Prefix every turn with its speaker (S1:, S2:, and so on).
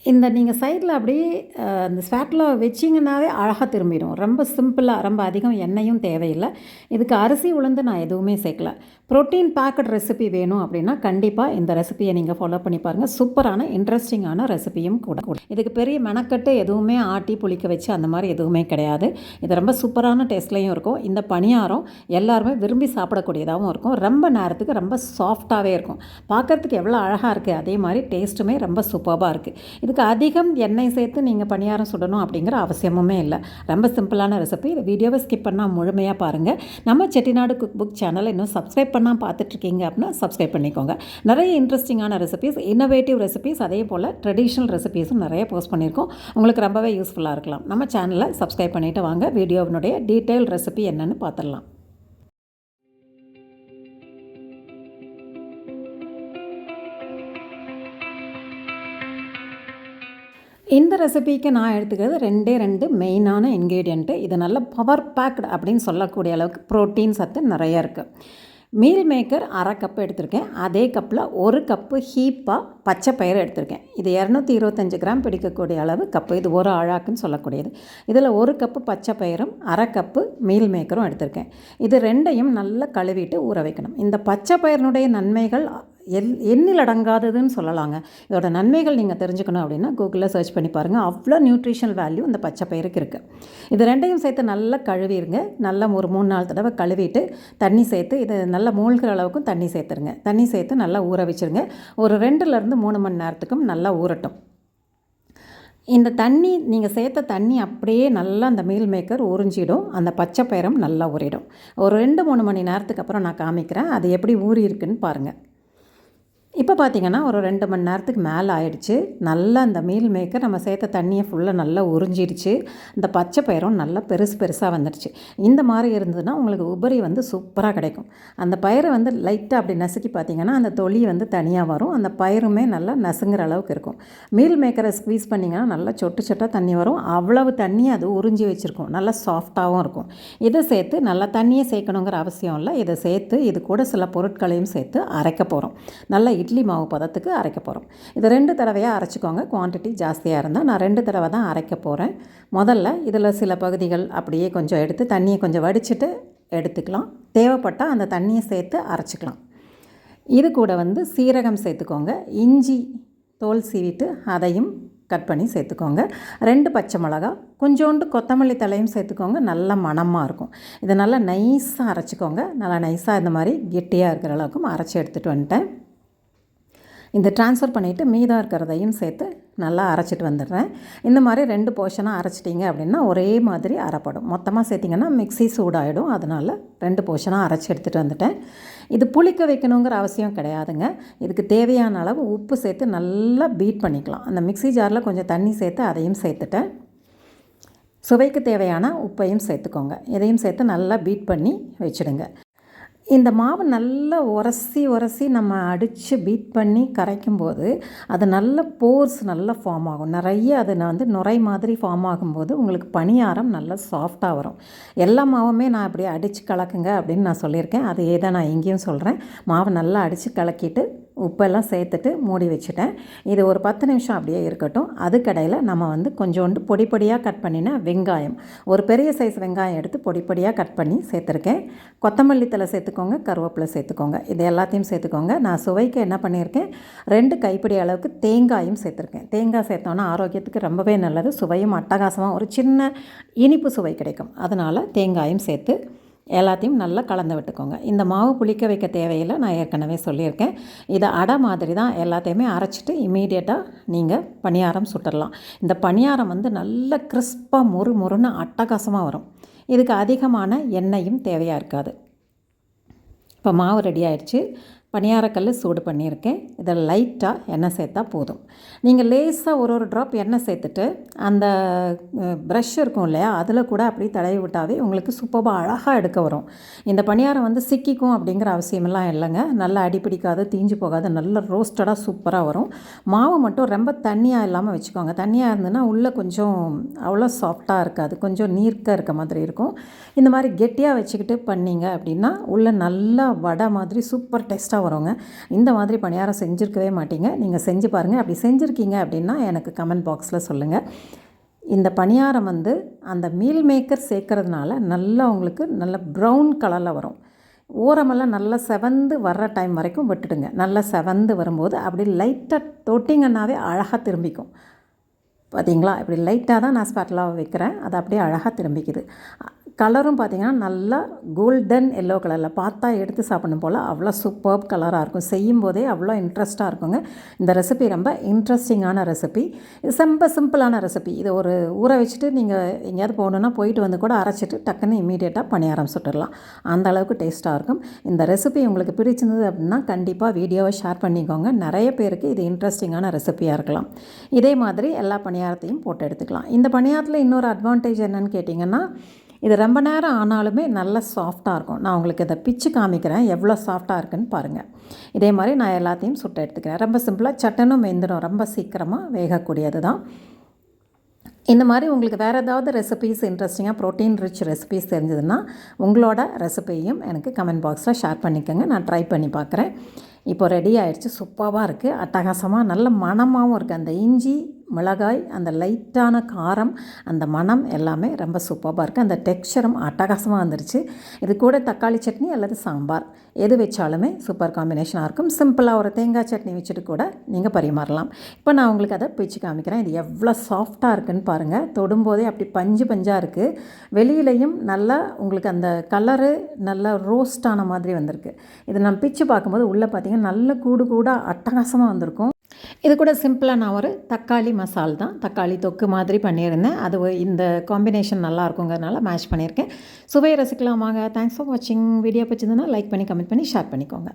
S1: இந்த நீங்கள் சைடில் அப்படியே அந்த ஸ்பேட்டில் வச்சிங்கன்னாவே அழகாக திரும்பிடும். ரொம்ப சிம்பிளாக, ரொம்ப அதிகம் எண்ணெயும் தேவையில்லை. இதுக்கு அரிசி உளுந்து நான் எதுவுமே சேர்க்கல. ப்ரோட்டீன் பேக்கட் ரெசிபி வேணும் அப்படின்னா கண்டிப்பாக இந்த ரெசிபியை நீங்கள் ஃபாலோ பண்ணி பாருங்கள். சூப்பரான இன்ட்ரெஸ்டிங்கான ரெசிபியும் கூட. இதுக்கு பெரிய மெனக்கட்டு எதுவுமே ஆட்டி புளிக்க வச்சு அந்த மாதிரி எதுவுமே கிடையாது. இது ரொம்ப சூப்பரான டேஸ்ட்லேயும் இருக்கும். இந்த பணியாரம் எல்லாருமே விரும்பி சாப்பிடக்கூடியதாகவும் இருக்கும். ரொம்ப நேரத்துக்கு ரொம்ப சாஃப்டாகவே இருக்கும். பார்க்குறதுக்கு எவ்வளோ அழகாக இருக்குது, அதே மாதிரி டேஸ்ட்டுமே ரொம்ப சூப்பராக இருக்குது. இதுக்கு அதிகம் எண்ணெய் சேர்த்து நீங்கள் பணியாரம் சுடணும் அப்படிங்கிற அவசியமுமே இல்லை. ரொம்ப சிம்பிளான ரெசிபி. இந்த வீடியோவை ஸ்கிப் பண்ணால் முழுமையாக பாருங்கள். நம்ம செட்டிநாடு குக் புக் சேனலை இன்னும் சப்ஸ்கிரைப் பண்ணால் பார்த்துட்ருக்கீங்க அப்படின்னா சப்ஸ்கிரைப் பண்ணிக்கோங்க. நிறைய இன்ட்ரெஸ்டிங்கான ரெசிபீஸ், இன்னோவேட்டிவ் ரெசிபீஸ், அதே போல் ட்ரெடிஷ்னல் ரெசிபீஸும் நிறைய போஸ்ட் பண்ணியிருக்கோம். உங்களுக்கு ரொம்பவே யூஸ்ஃபுல்லாக இருக்கலாம். நம்ம சேனலை சப்ஸ்கிரைப் பண்ணிவிட்டு வாங்க வீடியோவினுடைய டீட்டெயில் ரெசிபி என்னென்னு பார்த்துடலாம். இந்த ரெசிபிக்கு நான் எடுத்துக்கிறது 2 மெயினான இன்க்ரீடியண்ட்டு. இது நல்ல பவர் பேக்டு அப்படின்னு சொல்லக்கூடிய அளவுக்கு ப்ரோட்டீன் சத்து நிறைய இருக்குது. மீல் மேக்கர் 1/2 கப் எடுத்திருக்கேன். அதே கப்பில் 1 கப்பு ஹீப்பாக பச்சை பயிறு எடுத்திருக்கேன். இது 225 கிராம் பிடிக்கக்கூடிய அளவு கப்பு. இது ஒரு ஆழாக்குன்னு சொல்லக்கூடியது. இதில் 1 கப்பு பச்சை பயிரும் 1/2 கப்பு மீல் மேக்கரும் எடுத்திருக்கேன். இது ரெண்டையும் நல்லா கழுவிட்டு ஊற வைக்கணும். இந்த பச்சை பயிரினுடைய நன்மைகள் எண்ணில் அடங்காததுன்னு சொல்லலாங்க. இதோட நன்மைகள் நீங்கள் தெரிஞ்சுக்கணும் அப்படின்னா கூகுளில் சர்ச் பண்ணி பாருங்கள். அவ்வளோ நியூட்ரிஷனல் வேல்யூ இந்த பச்சை பயிருக்கு இருக்குது. இது ரெண்டையும் சேர்த்து நல்லா கழுவிடுங்க. நல்லா ஒரு 3-4 தடவை கழுவிட்டு தண்ணி சேர்த்து இது நல்லா மூழ்கிற அளவுக்கும் தண்ணி சேர்த்துருங்க. தண்ணி சேர்த்து நல்லா ஊற வச்சுருங்க. ஒரு 2லேருந்து 3 மணி நேரத்துக்கும் நல்லா ஊறட்டும். இந்த தண்ணி நீங்கள் சேர்த்த தண்ணி அப்படியே நல்லா அந்த மீல் மேக்கர் உறிஞ்சிடும். அந்த பச்சை பயிரும் நல்லா ஊறிடும். ஒரு 2-3 மணி நேரத்துக்கு அப்புறம் நான் காமிக்கிறேன் அது எப்படி ஊறி இருக்குன்னு பாருங்கள். இப்போ பார்த்திங்கன்னா ஒரு 2 மணி நேரத்துக்கு மேலே ஆயிடுச்சு. நல்லா அந்த மீல் மேக்கர் நம்ம சேர்த்த தண்ணியை ஃபுல்லாக நல்லா உறிஞ்சிடுச்சு. இந்த பச்சை பயிரும் நல்லா பெருசாக வந்துடுச்சு. இந்த மாதிரி இருந்ததுன்னா உங்களுக்கு உபரி சூப்பராக கிடைக்கும். அந்த பயிரை லைட்டாக அப்படி நசுக்கி பார்த்திங்கன்னா அந்த தொளி தனியாக வரும். அந்த பயிருமே நல்லா நசுங்கிற அளவுக்கு இருக்கும். மீல் மேக்கரை ஸ்க்வீஸ் பண்ணிங்கன்னா நல்லா சொட்டாக தண்ணி வரும். அவ்வளவு தண்ணியை அது உறிஞ்சி வச்சுருக்கும். நல்லா சாஃப்டாகவும் இருக்கும். இதை சேர்த்து நல்லா தண்ணியை சேர்க்கணுங்கிற அவசியம் இல்லை. இதை சேர்த்து இது கூட சில பொருட்களையும் சேர்த்து அரைக்க போகிறோம். நல்லா இட்லி மாவு பதத்துக்கு அரைக்க போகிறோம். இது 2 தடவையாக அரைச்சிக்கோங்க. குவான்டிட்டி ஜாஸ்தியாக இருந்தால் நான் 2 தடவை தான் அரைக்க போகிறேன். முதல்ல இதில் சில பகுதிகள் அப்படியே கொஞ்சம் எடுத்து தண்ணியை கொஞ்சம் வடிச்சிட்டு எடுத்துக்கலாம். தேவைப்பட்டால் அந்த தண்ணியை சேர்த்து அரைச்சிக்கலாம். இது கூட சீரகம் சேர்த்துக்கோங்க. இஞ்சி தோல் சீவிட்டு அதையும் கட் பண்ணி சேர்த்துக்கோங்க. 2 பச்சை மிளகா, கொஞ்சோண்டு கொத்தமல்லி தலையும் சேர்த்துக்கோங்க. நல்ல மணமாக இருக்கும். இதை நல்லா நைஸாக அரைச்சிக்கோங்க. நல்லா நைஸாக இந்த மாதிரி கெட்டியாக இருக்கிற அளவுக்கு அரைச்சி எடுத்துகிட்டு வந்துட்டேன். இந்த ட்ரான்ஸ்ஃபர் பண்ணிவிட்டு மீதம் இருக்கிறதையும் சேர்த்து நல்லா அரைச்சிட்டு வந்துடுறேன். இந்த மாதிரி 2 போர்ஷனாக அரைச்சிட்டிங்க அப்படின்னா ஒரே மாதிரி அரைப்படும். மொத்தமாக சேர்த்திங்கன்னா மிக்ஸி சூடாகிடும். அதனால் 2 போர்ஷனாக அரைச்சி எடுத்துகிட்டு வந்துட்டேன். இது புளிக்க வைக்கணுங்கிற அவசியம் கிடையாதுங்க. இதுக்கு தேவையான அளவு உப்பு சேர்த்து நல்லா பீட் பண்ணிக்கலாம். அந்த மிக்ஸி ஜாரில் கொஞ்சம் தண்ணி சேர்த்து அதையும் சேர்த்துட்டேன். சுவைக்கு தேவையான உப்பையும் சேர்த்துக்கோங்க. இதையும் சேர்த்து நல்லா பீட் பண்ணி வச்சுடுங்க. இந்த மாவு நல்லா உரசி நம்ம அடித்து பீட் பண்ணி கரைக்கும்போது அது நல்ல போர்ஸ் நல்லா ஃபார்ம் ஆகும். நிறைய அது நுரை மாதிரி ஃபார்ம் ஆகும்போது உங்களுக்கு பணியாரம் நல்லா சாஃப்டாக வரும். எல்லா மாவுமே நான் அப்படியே அடித்து கலக்குங்க அப்படின்னு நான் சொல்லியிருக்கேன். அதையே தான் நான் இங்கேயும் சொல்கிறேன். மாவை நல்லா அடித்து கலக்கிட்டு உப்பெல்லாம் சேர்த்துட்டு மூடி வச்சுட்டேன். இது ஒரு 10 நிமிஷம் அப்படியே இருக்கட்டும். அதுக்கடையில் நம்ம கொஞ்சோண்டு பொடியாக கட் பண்ணின வெங்காயம், ஒரு பெரிய சைஸ் வெங்காயம் எடுத்து பொடியாக கட் பண்ணி சேர்த்துருக்கேன். கொத்தமல்லி தழை சேர்த்துக்கோங்க, கருவேப்பிலை சேர்த்துக்கோங்க. இது எல்லாத்தையும் சேர்த்துக்கோங்க. நான் சுவைக்கு என்ன பண்ணியிருக்கேன், 2 கைப்பிடி அளவுக்கு தேங்காயும் சேர்த்துருக்கேன். தேங்காய் சேர்த்தோன்னா ஆரோக்கியத்துக்கு ரொம்பவே நல்லது. சுவையும் அட்டகாசமாக ஒரு சின்ன இனிப்பு சுவை கிடைக்கும். அதனால் தேங்காயும் சேர்த்து எல்லாத்தையும் நல்லா கலந்து விட்டுக்கோங்க. இந்த மாவு புளிக்க வைக்க தேவையில்லை, நான் ஏற்கனவே சொல்லியிருக்கேன். இதை அடை மாதிரி தான் எல்லாத்தையுமே அரைச்சிட்டு இமீடியட்டாக நீங்கள் பணியாரம் சுட்டுடலாம். இந்த பணியாரம் நல்ல கிறிஸ்பாக மொறுன்னு அட்டகாசமாக வரும். இதுக்கு அதிகமான எண்ணெயும் தேவையாக இருக்காது. இப்போ மாவு ரெடி ஆகிடுச்சு. பணியாரக்கல் சூடு பண்ணியிருக்கேன். இதில் லைட்டாக எண்ணெய் சேர்த்தா போதும். நீங்கள் லேசாக ஒரு ட்ராப் எண்ணெய் சேர்த்துட்டு அந்த ப்ரஷ் இருக்கும் இல்லையா, அதில் கூட அப்படி தடவி விட்டாவே உங்களுக்கு சூப்பராக அழகாக எடுக்க வரும். இந்த பணியாரம் சிக்கிக்கும் அப்படிங்கிற அவசியமெல்லாம் இல்லைங்க. நல்லா அடிப்பிடிக்காது, தீஞ்சு போகாது, நல்ல ரோஸ்டடாக சூப்பராக வரும். மாவு மட்டும் ரொம்ப தண்ணியாக இல்லாமல் வச்சுக்கோங்க. தண்ணியாக இருந்ததுன்னா உள்ளே கொஞ்சம் அவ்வளோ சாஃப்டாக இருக்காது, கொஞ்சம் நீர்க்க இருக்க மாதிரி இருக்கும். இந்த மாதிரி கெட்டியாக வச்சுக்கிட்டு பண்ணிங்க அப்படின்னா உள்ளே நல்லா வடை மாதிரி சூப்பர் டேஸ்ட்டாக டேஸ்ட்டாக வருங்க. இந்த மாதிரி பணியாரம் செஞ்சுருக்கவே மாட்டீங்க. நீங்கள் செஞ்சு பாருங்கள். அப்படி செஞ்சுருக்கீங்க அப்படின்னா எனக்கு கமெண்ட் பாக்ஸில் சொல்லுங்கள். இந்த பணியாரம் வந்து அந்த மீல் மேக்கர் சேர்க்கறதுனால நல்லா உங்களுக்கு நல்ல ப்ரௌன் கலரில் வரும். ஓரமெல்லாம் நல்லா செவந்து வர்ற டைம் வரைக்கும் விட்டுடுங்க. நல்லா செவந்து வரும்போது அப்படி லைட்டாக தொட்டிங்கன்னாவே அழகாக திரும்பிக்கும். பார்த்தீங்களா, இப்படி லைட்டாக தான் நான் ஸ்பேட்டலாக வைக்கிறேன். அது அப்படியே அழகாக திரும்பிக்குது. கலரும் பார்த்திங்கன்னா நல்லா கோல்டன் எல்லோ கலரில் பார்த்தா எடுத்து சாப்பிடணும் போல் அவ்வளோ சூப்பர்ப் கலராக இருக்கும். செய்யும் போதே அவ்வளோ இன்ட்ரெஸ்ட்டாக இருக்குங்க. இந்த ரெசிபி ரொம்ப இன்ட்ரெஸ்டிங்கான ரெசிபி. இது ரொம்ப சிம்பிளான ரெசிபி. இதை ஒரு ஊற வச்சுட்டு நீங்கள் எங்கேயாவது போகணுன்னா போயிட்டு வந்து கூட அரைச்சிட்டு டக்குன்னு இமீடியட்டாக பணியாரம் சுட்டுடலாம். அந்த அளவுக்கு டேஸ்ட்டாக இருக்கும். இந்த ரெசிபி உங்களுக்கு பிடிச்சிருந்தது அப்படின்னா கண்டிப்பாக வீடியோவை ஷேர் பண்ணிக்கோங்க. நிறைய பேருக்கு இது இன்ட்ரெஸ்டிங்கான ரெசிபியாக இருக்கலாம். இதே மாதிரி எல்லா பணியாரத்தையும் போட்டு எடுத்துக்கலாம். இந்த பணியாரத்தில் இன்னொரு அட்வான்டேஜ் என்னன்னு கேட்டிங்கன்னா, இது ரொம்ப நேரம் ஆனாலுமே நல்லா சாஃப்டாக இருக்கும். நான் உங்களுக்கு இதை பிச்சு காமிக்கிறேன் எவ்வளோ சாஃப்டாக இருக்குன்னு பாருங்கள். இதே மாதிரி நான் எல்லாத்தையும் சுட்டு எடுத்துக்கிறேன். ரொம்ப சிம்பிளாக சட்டனும் வெந்துடும். ரொம்ப சீக்கிரமாக வேகக்கூடியது தான். இந்த மாதிரி உங்களுக்கு வேறு ஏதாவது ரெசிபீஸ் இன்ட்ரெஸ்டிங்காக ப்ரோட்டீன் ரிச் ரெசிபீஸ் தெரிஞ்சதுன்னா உங்களோட ரெசிபியையும் எனக்கு கமெண்ட் பாக்ஸில் ஷேர் பண்ணிக்கோங்க. நான் ட்ரை பண்ணி பார்க்குறேன். இப்போ ரெடி ஆகிடுச்சு. சூப்பராக இருக்குது. அட்டகாசமாக நல்ல மணமாகவும் இருக்குது. அந்த இஞ்சி மிளகாய் அந்த லைட்டான காரம் அந்த மணம் எல்லாமே ரொம்ப சூப்பராக இருக்குது. அந்த டெக்ஸ்சரும் அட்டகாசமாக வந்துருச்சு. இது கூட தக்காளி சட்னி அல்லது சாம்பார் எது வச்சாலுமே சூப்பர் காம்பினேஷனாக இருக்கும். சிம்பிளாக ஒரு தேங்காய் சட்னி வச்சுட்டு கூட நீங்கள் பரிமாறலாம். இப்போ நான் உங்களுக்கு அதை பிச்சு காமிக்கிறேன். இது எவ்வளோ சாஃப்டாக இருக்குதுன்னு பாருங்கள். தொடும்போதே அப்படி பஞ்சு பஞ்சாக இருக்குது. வெளியிலையும் நல்லா உங்களுக்கு அந்த கலரு நல்லா ரோஸ்டான மாதிரி வந்திருக்கு. இதை நான் பிச்சு பார்க்கும்போது உள்ளே பார்த்திங்கன்னா நல்ல கூடு கூடாக அட்டகாசமாக வந்திருக்கும். இது கூட சிம்பிளாக நான் ஒரு தக்காளி மசால் தான், தக்காளி தொக்கு மாதிரி பண்ணியிருந்தேன். அது இந்த காம்பினேஷன் நல்லா இருக்குங்கிறதுனால மேட்ச் பண்ணியிருக்கேன். சுவையை ரசிக்கலாமாங்க. தேங்க்ஸ் ஃபார் வாட்சிங். வீடியோ பிடிச்சிருந்ததுன்னா லைக் பண்ணி கமெண்ட் பண்ணி ஷேர் பண்ணிக்கோங்க.